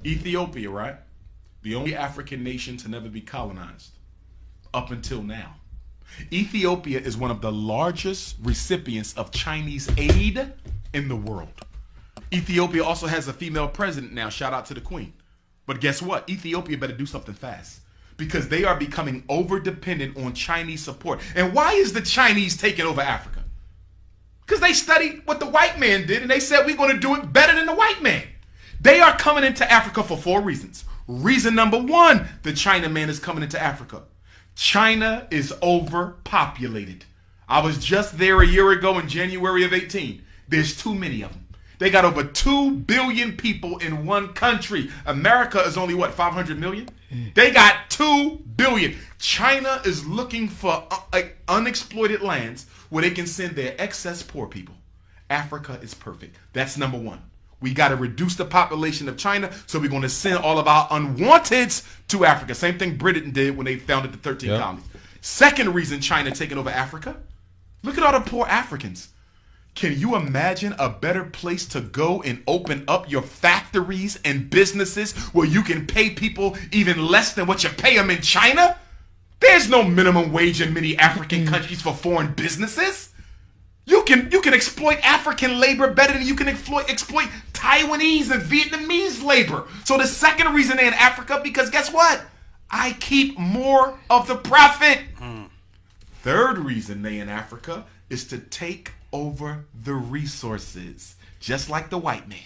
Ethiopia, right? The only African nation to never be colonized up until now. Ethiopia is one of the largest recipients of Chinese aid in the world. Ethiopia also has a female president now. Shout out to the queen. But guess what? Ethiopia better do something fast because they are becoming over dependent on Chinese support. And why is the Chinese taking over Africa? Because they studied what the white man did and they said we're going to do it better than the white man. They are coming into Africa for 4 reasons. Reason number 1, the Chinaman is coming into Africa. China is overpopulated. I was just there a year ago in January of 18. There's too many of them. They got over 2 billion people in one country. America is only, what, 500 million? They got 2 billion. China is looking for unexploited lands where they can send their excess poor people. Africa is perfect. That's number 1. We got to reduce the population of China, so we're going to send all of our unwanteds to Africa. Same thing Britain did when they founded the 13 colonies. Second reason China taking over Africa, look at all the poor Africans. Can you imagine a better place to go and open up your factories and businesses where you can pay people even less than what you pay them in China? There's no minimum wage in many African countries for foreign businesses. You can exploit African labor better than you can exploit Taiwanese and Vietnamese labor. So the second reason they're in Africa, because guess what? I keep more of the profit. Third reason they in Africa is to take over the resources, just like the white man.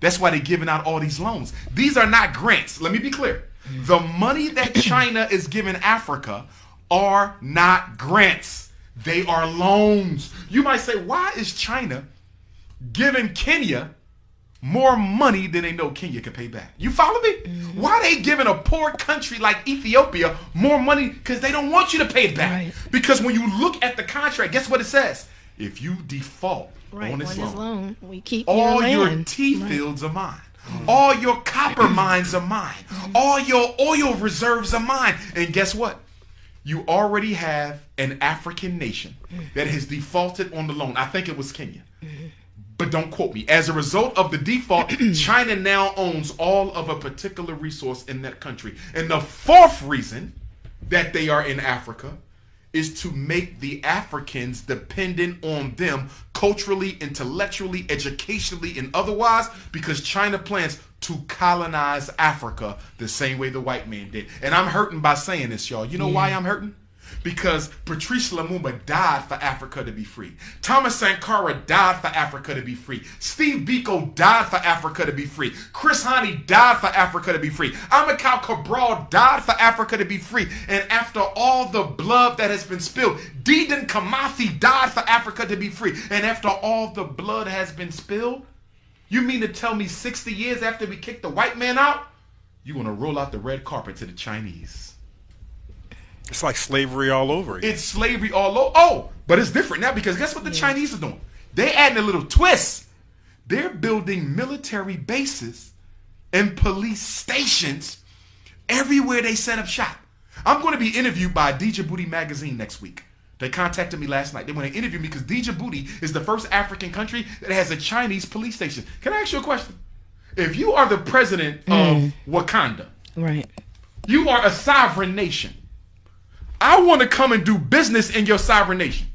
That's why they're giving out all these loans. These are not grants. Let me be clear. The money that China is giving Africa are not grants. They are loans. You might say, why is China giving Kenya more money than they know Kenya can pay back? You follow me? Why are they giving a poor country like Ethiopia more money? Because they don't want you to pay it back. Right. Because when you look at the contract, guess what it says? If you default on this loan, we keep all your tea fields are mine. All your copper mines are mine. All your oil reserves are mine. And guess what? You already have an African nation that has defaulted on the loan. I think it was Kenya. But don't quote me. As a result of the default, China now owns all of a particular resource in that country. And the fourth reason that they are in Africa is to make the Africans dependent on them culturally, intellectually, educationally, and otherwise, because China plans to colonize Africa the same way the white man did. And I'm hurting by saying this, y'all. You know why I'm hurting? Because Patrice Lumumba died for Africa to be free. Thomas Sankara died for Africa to be free. Steve Biko died for Africa to be free. Chris Hani died for Africa to be free. Amilcar Cabral died for Africa to be free. And after all the blood that has been spilled, Dedan Kimathi died for Africa to be free. And after all the blood has been spilled, you mean to tell me 60 years after we kicked the white man out, you want to roll out the red carpet to the Chinese? It's like slavery all over again. It's slavery all over. Oh, but it's different now because guess what the Chinese are doing? They adding a little twist. They're building military bases and police stations everywhere they set up shop. I'm going to be interviewed by Djibouti magazine next week. They contacted me last night. They want to interview me because Djibouti is the first African country that has a Chinese police station. Can I ask you a question? If you are the president of Wakanda, right? You are a sovereign nation. I want to come and do business in your sovereign nation.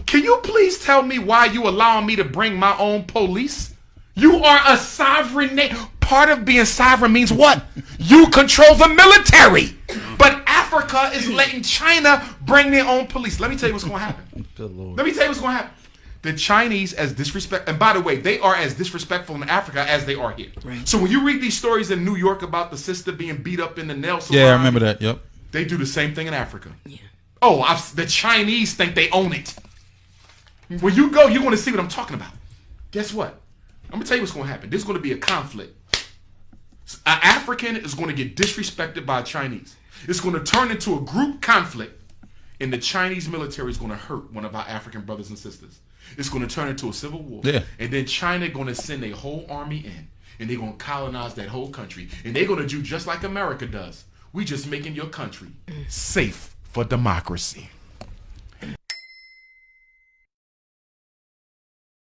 Can you please tell me why you allowing me to bring my own police? You are a sovereign nation. Part of being sovereign means what? You control the military. But Africa is letting China bring their own police. Let me tell you what's going to happen. Let me tell you what's going to happen. The Chinese as disrespect, and by the way, they are as disrespectful in Africa as they are here. Right. So when you read these stories in New York about the sister being beat up in the nail salon, yeah, I remember that. Yep. They do the same thing in Africa. Yeah. Oh, the Chinese think they own it. When you go, you're going to see what I'm talking about. Guess what? I'm going to tell you what's going to happen. There's going to be a conflict. An African is going to get disrespected by a Chinese. It's going to turn into a group conflict, and the Chinese military is going to hurt one of our African brothers and sisters. It's going to turn into a civil war. Yeah. And then China going to send a whole army in, and they're going to colonize that whole country. And they're going to do just like America does. We just making your country safe for democracy.